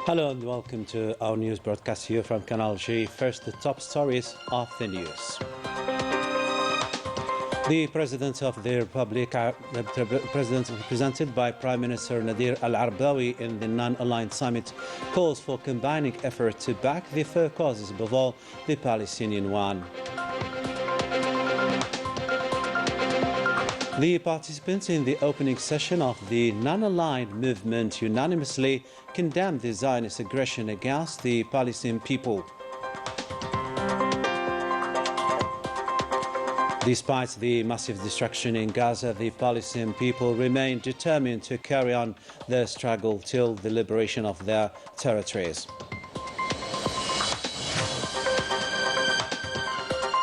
Hello and welcome to our news broadcast here from Canal Algérie. First, the top stories of the news. The President of the Republic, President represented by Prime Minister Nadir Al-Arbawi in the non-aligned summit, calls for combining efforts to back the four causes, above all the Palestinian one. The participants in the opening session of the non-aligned movement unanimously condemned the Zionist aggression against the Palestinian people. Despite the massive destruction in Gaza, the Palestinian people remain determined to carry on their struggle till the liberation of their territories.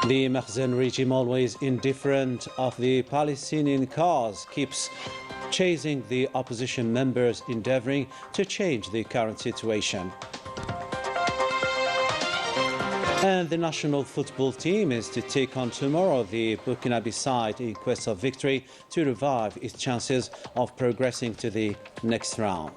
The Makhzen regime, always indifferent of the Palestinian cause, keeps chasing the opposition members endeavoring to change the current situation. And the national football team is to take on tomorrow the Burkinabe side in quest of victory to revive its chances of progressing to the next round.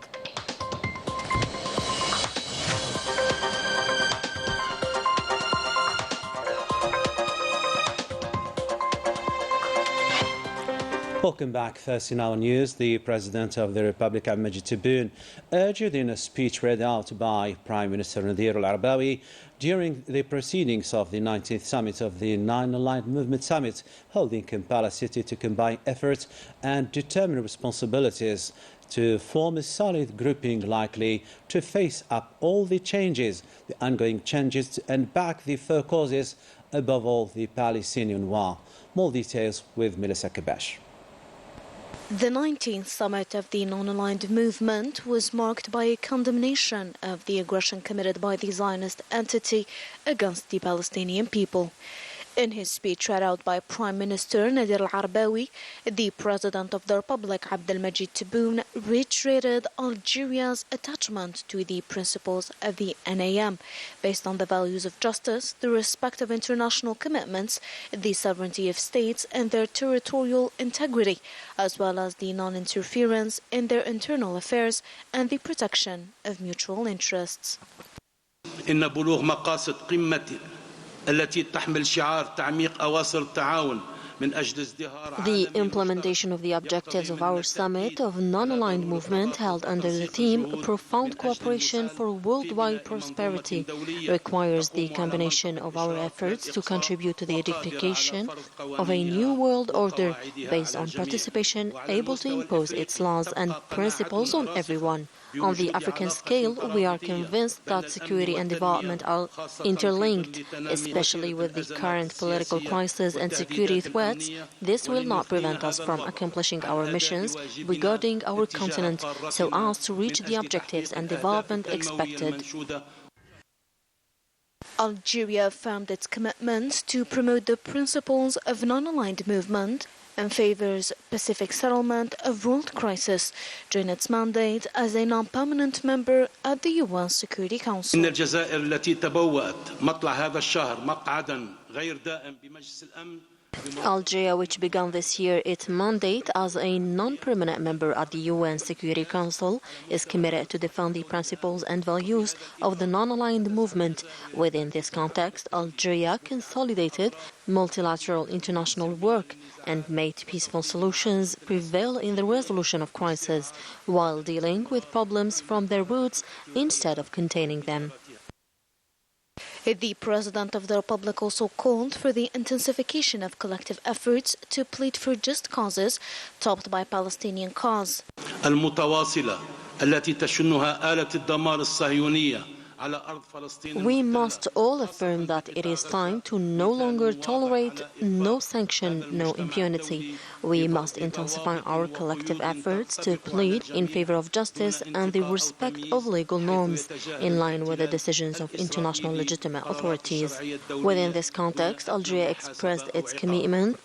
Welcome back. First in our news, the President of the Republic, Majid Tebboune, urged in a speech read out by Prime Minister Nadir Al-Arbawi during the proceedings of the 19th summit of the Non-Aligned Movement Summit, held in Kampala City, to combine efforts and determine responsibilities to form a solid grouping likely to face up all the changes, the ongoing changes, and back the four causes, above all the Palestinian war. More details with Melissa Kabash. The 19th summit of the non-aligned movement was marked by a condemnation of the aggression committed by the Zionist entity against the Palestinian people. In his speech read out by Prime Minister Nadir Al-Arbawi, the President of the Republic, Majid Tebboune, reiterated Algeria's attachment to the principles of the NAM, based on the values of justice, the respect of international commitments, the sovereignty of states and their territorial integrity, as well as the non-interference in their internal affairs and the protection of mutual interests. إن بلوغ مقاصد قمة التي تحمل شعار تعميق أواصر التعاون من أجل ازدهار. The implementation of the objectives of our summit of non-aligned movement, held under the theme Profound Cooperation for Worldwide Prosperity, requires the combination of our efforts to contribute to the edification of a new world order based on participation, able to impose its laws and principles on everyone. On the African scale, we are convinced that security and development are interlinked, especially with the current political crisis and security threats. This will not prevent us from accomplishing our missions regarding our continent so as to reach the objectives and development expected. Algeria affirmed its commitment to promote the principles of non-aligned movement and favors pacific settlement of world crisis during its mandate as a non-permanent member at the UN Security Council. إن الجزائر التي تبوأت مطلع هذا الشهر مقعدا غير دائم بمجلس الأمن. Algeria, which began this year its mandate as a non-permanent member at the UN Security Council, is committed to defend the principles and values of the non-aligned movement. Within this context, Algeria consolidated multilateral international work and made peaceful solutions prevail in the resolution of crises, while dealing with problems from their roots instead of containing them. The President of the Republic also called for the intensification of collective efforts to plead for just causes, topped by Palestinian cause. المتواصلة التي تشنها آلة الدمار الصهيونية. We must all affirm that it is time to no longer tolerate no sanction, no impunity. We must intensify our collective efforts to plead in favor of justice and the respect of legal norms, in line with the decisions of international legitimate authorities. Within this context, Algeria expressed its commitment,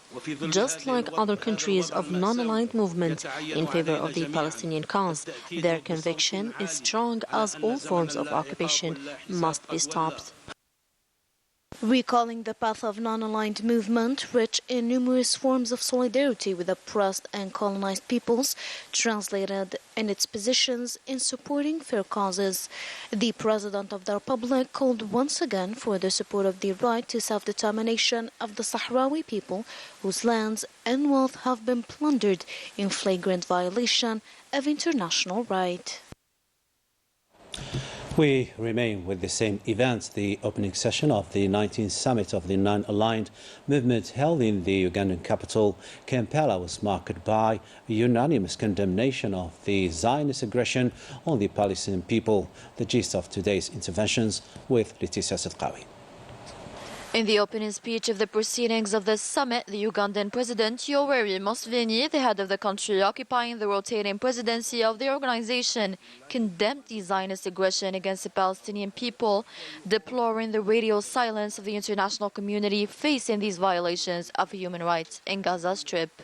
just like other countries of non-aligned movement, in favor of the Palestinian cause. Their conviction is strong, as all forms of occupation must be stopped. Recalling the path of non-aligned movement, rich in numerous forms of solidarity with oppressed and colonized peoples, translated in its positions in supporting fair causes. The President of the Republic called once again for the support of the right to self-determination of the Sahrawi people, whose lands and wealth have been plundered in flagrant violation of international right. We remain with the same events. The opening session of the 19th Summit of the Non-Aligned Movement held in the Ugandan capital, Kampala, was marked by unanimous condemnation of the Zionist aggression on the Palestinian people. The gist of today's interventions with Leticia Sedqawi. In the opening speech of the proceedings of this summit, the Ugandan President Yoweri Museveni, the head of the country occupying the rotating presidency of the organization, condemned the Zionist aggression against the Palestinian people, deploring the radio silence of the international community facing these violations of human rights in Gaza Strip.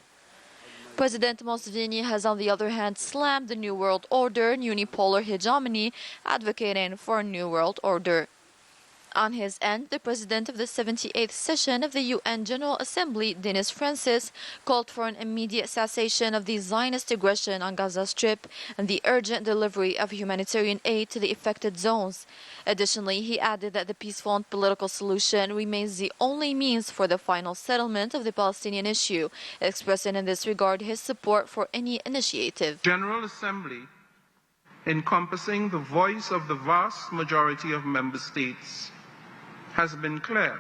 President Museveni has, on the other hand, slammed the New World Order unipolar hegemony, advocating for a New World Order. On his end, the president of the 78th session of the UN General Assembly, Denis Francis, called for an immediate cessation of the Zionist aggression on Gaza Strip and the urgent delivery of humanitarian aid to the affected zones. Additionally, he added that the peaceful and political solution remains the only means for the final settlement of the Palestinian issue, expressing in this regard his support for any initiative. General Assembly, encompassing the voice of the vast majority of member states, has been clear.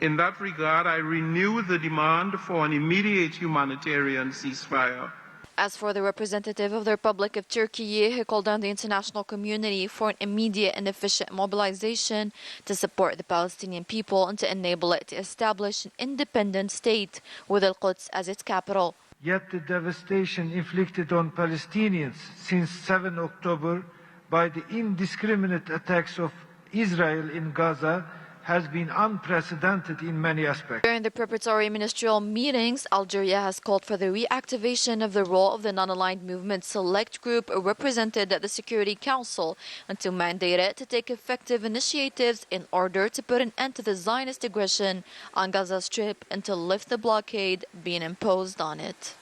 In that regard, I renew the demand for an immediate humanitarian ceasefire. As for the representative of the Republic of Turkey, he called on the international community for an immediate and efficient mobilization to support the Palestinian people and to enable it to establish an independent state with Al-Quds as its capital. Yet the devastation inflicted on Palestinians since 7 October by the indiscriminate attacks of Israel in Gaza has been unprecedented in many aspects. During the preparatory ministerial meetings, Algeria has called for the reactivation of the role of the non-aligned movement select group represented at the Security Council and to mandate it to take effective initiatives in order to put an end to the Zionist aggression on Gaza Strip and to lift the blockade being imposed on it.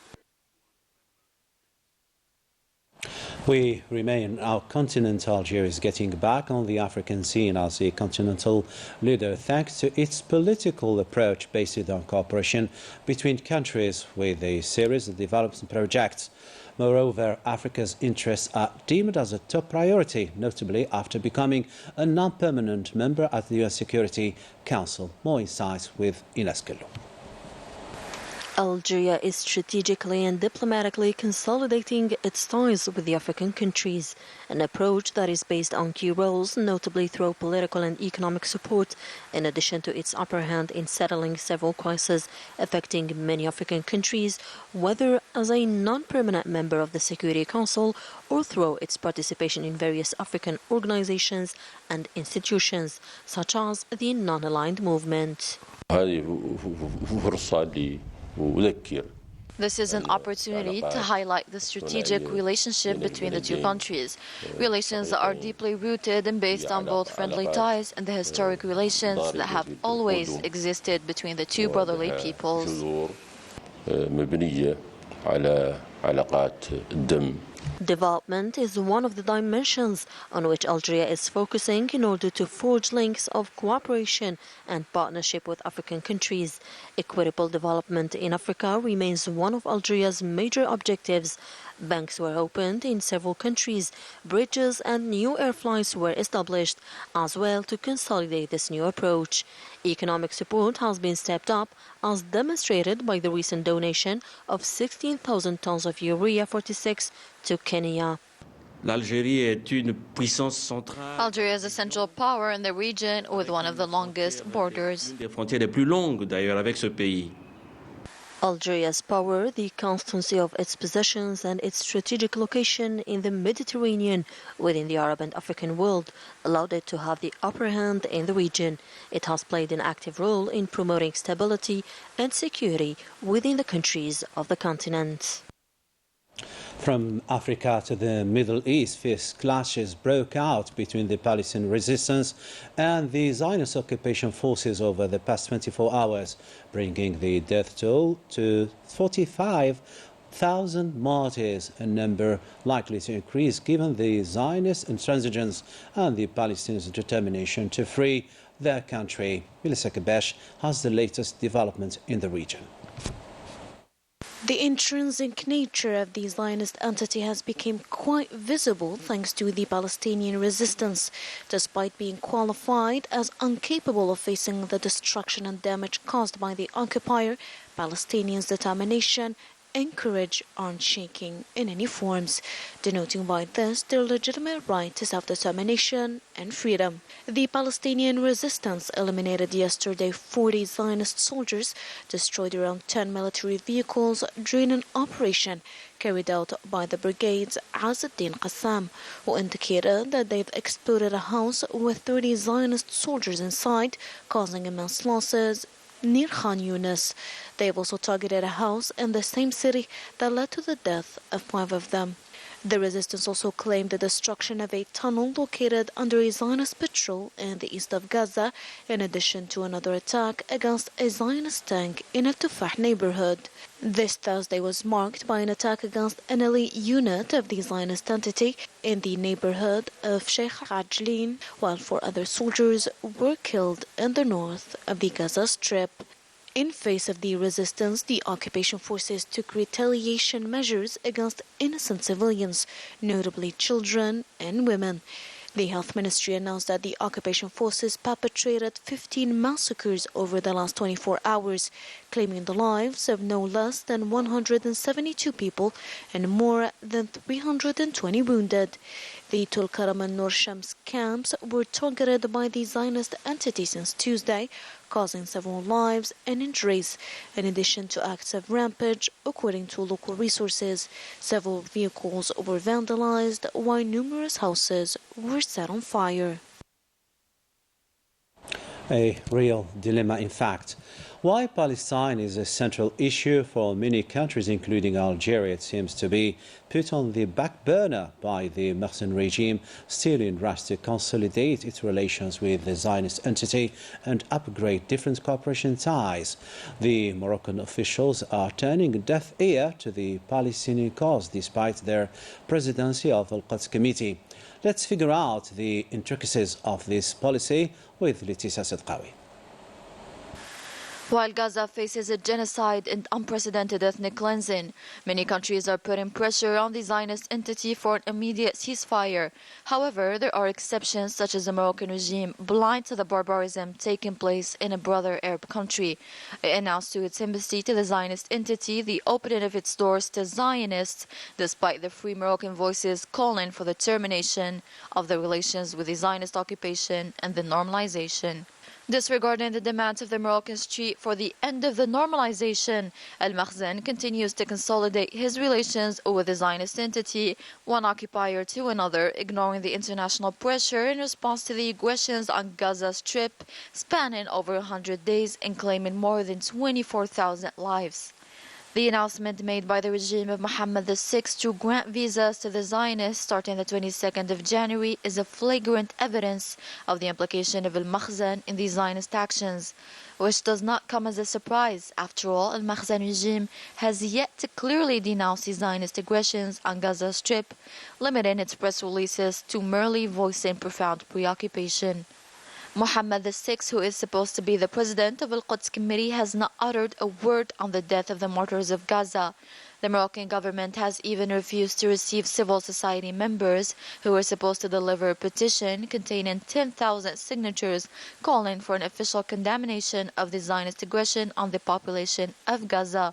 We remain. Our continent, Algeria, is getting back on the African scene as a continental leader thanks to its political approach based on cooperation between countries with a series of development projects. Moreover, Africa's interests are deemed as a top priority, notably after becoming a non-permanent member at the UN Security Council. More insights with Ines Kello. Algeria is strategically and diplomatically consolidating its ties with the African countries, an approach that is based on key roles, notably through political and economic support, in addition to its upper hand in settling several crises affecting many African countries, whether as a non-permanent member of the Security Council or through its participation in various African organizations and institutions, such as the Non-Aligned Movement. This is an opportunity to highlight the strategic relationship between the two countries. Relations that are deeply rooted and based on both friendly ties and the historic relations that have always existed between the two brotherly peoples. Development is one of the dimensions on which Algeria is focusing in order to forge links of cooperation and partnership with African countries. Equitable development in Africa remains one of Algeria's major objectives. Banks were opened in several countries, bridges and new air flights were established as well to consolidate this new approach. Economic support has been stepped up, as demonstrated by the recent donation of 16,000 tons of urea 46 to Kenya. Algeria is a central power in the region with one of the longest borders. Algeria's power, the constancy of its positions and its strategic location in the Mediterranean within the Arab and African world allowed it to have the upper hand in the region. It has played an active role in promoting stability and security within the countries of the continent. From Africa to the Middle East, fierce clashes broke out between the Palestinian resistance and the Zionist occupation forces over the past 24 hours, bringing the death toll to 45,000 martyrs, a number likely to increase given the Zionist intransigence and the Palestinians' determination to free their country. Melissa Kabesh has the latest development in the region. The intrinsic nature of the Zionist entity has become quite visible thanks to the Palestinian resistance. Despite being qualified as incapable of facing the destruction and damage caused by the occupier, Palestinians' determination and courage aren't shaking in any forms, denoting by this their legitimate right to self-determination and freedom. The Palestinian resistance eliminated yesterday 40 Zionist soldiers, destroyed around 10 military vehicles during an operation carried out by the brigade's Azz-ad-Din Qassam, who indicated that they've exploded a house with 30 Zionist soldiers inside, causing immense losses near Khan Yunis. They have also targeted a house in the same city that led to the death of 5 of them. The resistance also claimed the destruction of a tunnel located under a Zionist patrol in the east of Gaza, in addition to another attack against a Zionist tank in Al Tufah neighborhood. This Thursday was marked by an attack against an elite unit of the Zionist entity in the neighborhood of Sheikh Ajlin, while 4 other soldiers were killed in the north of the Gaza Strip. In face of the resistance, the occupation forces took retaliation measures against innocent civilians, notably children and women. The Health Ministry announced that the occupation forces perpetrated 15 massacres over the last 24 hours, claiming the lives of no less than 172 people and more than 320 wounded. The Tulkarm and Nur Shams camps were targeted by the Zionist entity since Tuesday, causing several lives and injuries, in addition to acts of rampage, according to local resources. Several vehicles were vandalized, while numerous houses were set on fire. A real dilemma, in fact. Why Palestine is a central issue for many countries, including Algeria, it seems to be put on the back burner by the Morsi regime, still in rush to consolidate its relations with the Zionist entity and upgrade different cooperation ties. The Moroccan officials are turning a deaf ear to the Palestinian cause, despite their presidency of the Al-Quds Committee. Let's figure out the intricacies of this policy with Leticia Sedqawi. While Gaza faces a genocide and unprecedented ethnic cleansing, many countries are putting pressure on the Zionist entity for an immediate ceasefire. However, there are exceptions, such as the Moroccan regime, blind to the barbarism taking place in a brother Arab country. It announced to its embassy to the Zionist entity the opening of its doors to Zionists, despite the Free Moroccan voices calling for the termination of the relations with the Zionist occupation and the normalization. Disregarding the demands of the Moroccan street for the end of the normalization, Al-Makhzen continues to consolidate his relations with the Zionist entity, one occupier to another, ignoring the international pressure in response to the aggressions on Gaza Strip, spanning over 100 days and claiming more than 24,000 lives. The announcement made by the regime of Mohammed VI to grant visas to the Zionists starting the 22nd of January is a flagrant evidence of the implication of Al-Makhzen in these Zionist actions, which does not come as a surprise. After all, Al-Makhzen regime has yet to clearly denounce the Zionist aggressions on Gaza Strip, limiting its press releases to merely voicing profound preoccupation. Mohammed VI, who is supposed to be the president of Al-Quds Committee, has not uttered a word on the death of the martyrs of Gaza. The Moroccan government has even refused to receive civil society members who were supposed to deliver a petition containing 10,000 signatures calling for an official condemnation of the Zionist aggression on the population of Gaza,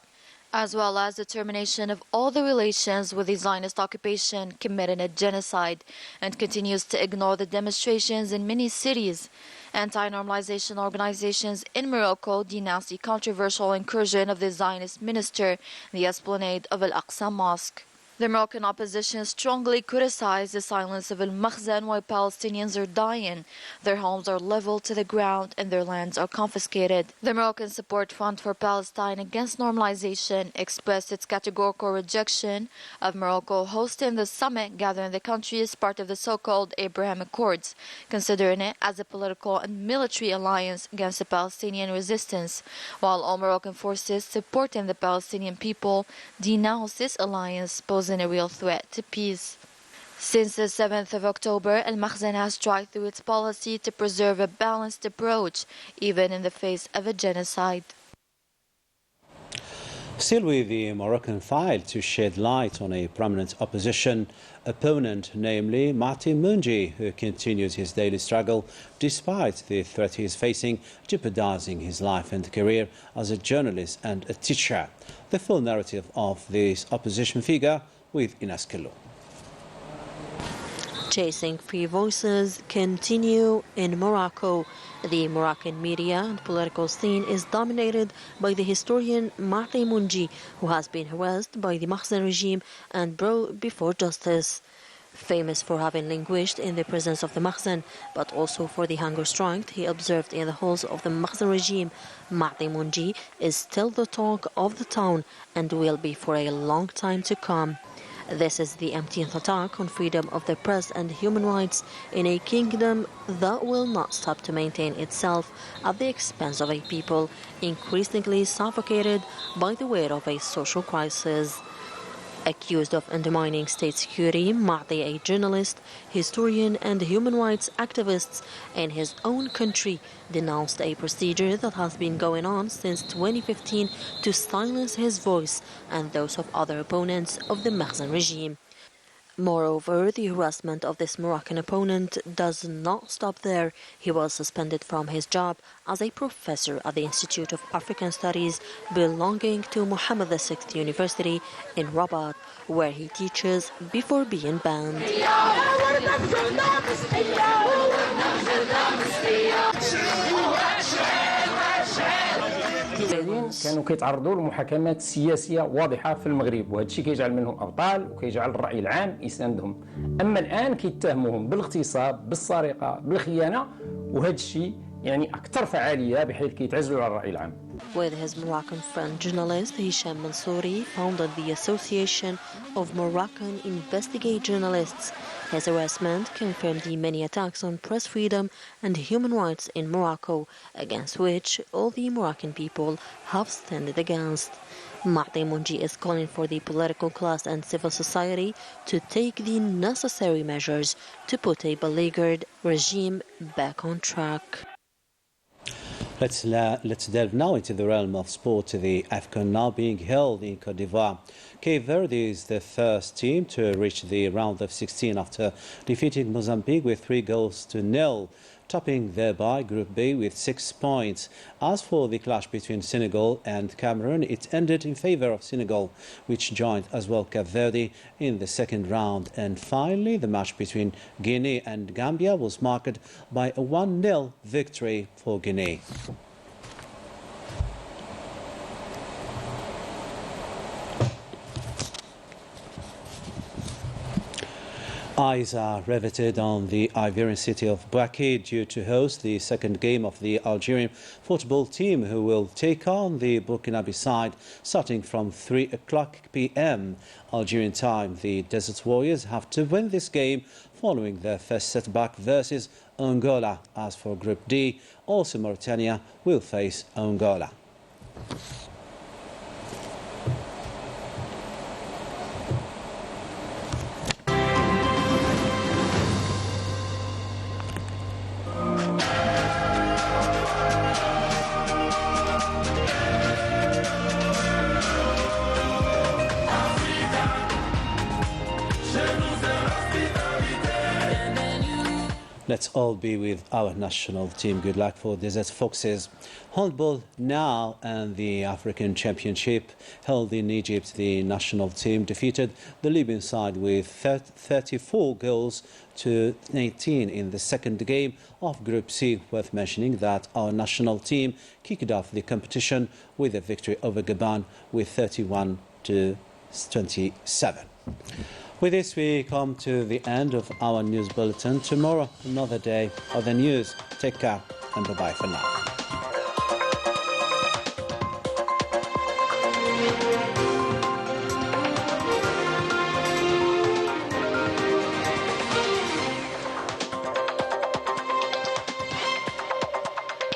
as well as the termination of all the relations with the Zionist occupation committing a genocide, and continues to ignore the demonstrations in many cities. Anti-normalization organizations in Morocco denounced the controversial incursion of the Zionist minister in the esplanade of Al-Aqsa Mosque. The Moroccan opposition strongly criticized the silence of Al-Makhzen while Palestinians are dying. Their homes are leveled to the ground and their lands are confiscated. The Moroccan Support Front for Palestine Against Normalization expressed its categorical rejection of Morocco hosting the summit gathering the country as part of the so-called Abraham Accords, considering it as a political and military alliance against the Palestinian resistance, while all Moroccan forces supporting the Palestinian people denounced this alliance posing a real threat to peace. Since the 7th of October, Al-Makhzen has tried through its policy to preserve a balanced approach, even in the face of a genocide. Still with the Moroccan file to shed light on a prominent opposition opponent, namely Martin Munji, who continues his daily struggle despite the threat he is facing, jeopardizing his life and career as a journalist and a teacher. The full narrative of this opposition figure with Ines Kello. Chasing free voices continue in Morocco. The Moroccan media and political scene is dominated by the historian Martin Munji, who has been harassed by the Makhzen regime and brought before justice. Famous for having languished in the presence of the Makhzen, but also for the hunger strike he observed in the halls of the Makhzen regime, Martin Munji is still the talk of the town and will be for a long time to come. This is the 18th attack on freedom of the press and human rights in a kingdom that will not stop to maintain itself at the expense of a people increasingly suffocated by the weight of a social crisis. Accused of undermining state security, Marti, a journalist, historian and human rights activist in his own country, denounced a procedure that has been going on since 2015 to silence his voice and those of other opponents of the Makhzen regime. Moreover, the harassment of this Moroccan opponent does not stop there. He was suspended from his job as a professor at the Institute of African Studies belonging to Mohammed VI University in Rabat, where he teaches before being banned. كانوا كيتعرضوا لمحاكمات سياسيه واضحه في المغرب، وهذا الشيء كيجعل منهم ابطال وكيجعل الراي العام يساندهم. اما الان كيتهموهم بالاغتصاب، بالسرقه، بالخيانه، وهذا الشيء يعني اكثر فعاليه بحيث كيتعزلوا على الراي العام. With his Moroccan friend journalist Hisham Mansouri founded the Association of Moroccan Investigate Journalists. His harassment confirmed the many attacks on press freedom and human rights in Morocco, against which all the Moroccan people have stood against. Martin Munji is calling for the political class and civil society to take the necessary measures to put a beleaguered regime back on track. Let's delve now into the realm of sport. The AFCON now being held in Côte d'Ivoire. Cape Verde is the first team to reach the round of 16 after defeating Mozambique with 3-0, topping thereby Group B with 6 points. As for the clash between Senegal and Cameroon, it ended in favour of Senegal, which joined as well Cape Verde in the second round. And finally, the match between Guinea and Gambia was marked by a 1-0 victory for Guinea. Eyes are riveted on the Ivorian city of Bouaké due to host the second game of the Algerian football team, who will take on the Burkinabe side starting from 3:00 p.m. Algerian time. The Desert Warriors have to win this game following their first setback versus Angola. As for Group D, also Mauritania will face Angola. Let's all be with our national team. Good luck for Desert Foxes. Handball now, and the African Championship held in Egypt. The national team defeated the Libyan side with 34 goals to 18 in the second game of Group C. Worth mentioning that our national team kicked off the competition with a victory over Gabon with 31-27. With this, we come to the end of our news bulletin. Tomorrow, another day of the news. Take care and bye-bye for now.